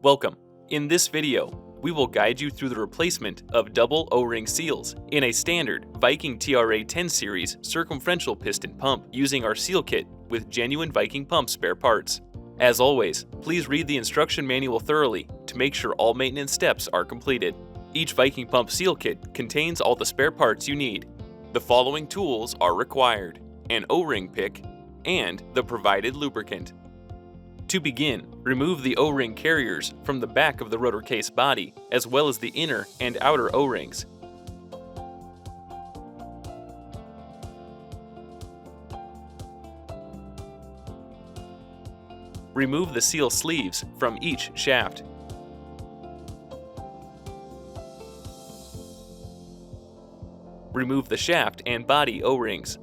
Welcome. In this video, we will guide you through the replacement of double O-ring seals in a standard Viking TRA 10 series circumferential piston pump using our seal kit with genuine Viking Pump spare parts. As always, please read the instruction manual thoroughly to make sure all maintenance steps are completed. Each Viking Pump seal kit contains all the spare parts you need. The following tools are required: an O-ring pick and the provided lubricant. To begin, remove the O-ring carriers from the back of the rotor case body, as well as the inner and outer O-rings. Remove the seal sleeves from each shaft. Remove the shaft and body O-rings.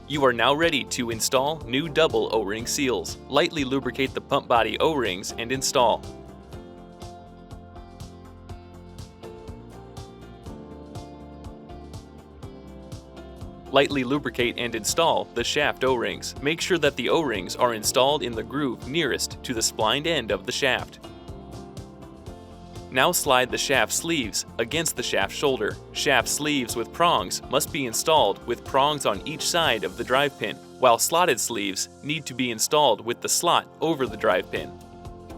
You are now ready to install new double O-ring seals. Lightly lubricate the pump body O-rings and install. Lightly lubricate and install the shaft O-rings. Make sure that the O-rings are installed in the groove nearest to the splined end of the shaft. Now slide the shaft sleeves against the shaft shoulder. Shaft sleeves with prongs must be installed with prongs on each side of the drive pin, while slotted sleeves need to be installed with the slot over the drive pin.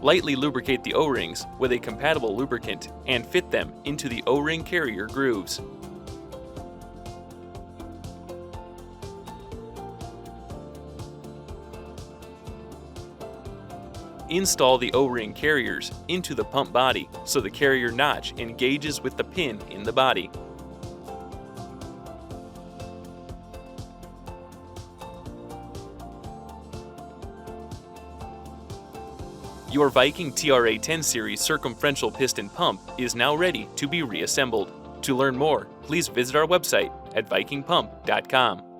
Lightly lubricate the O-rings with a compatible lubricant and fit them into the O-ring carrier grooves. Install the O-ring carriers into the pump body so the carrier notch engages with the pin in the body. Your Viking TRA 10 series circumferential piston pump is now ready to be reassembled. To learn more, please visit our website at vikingpump.com.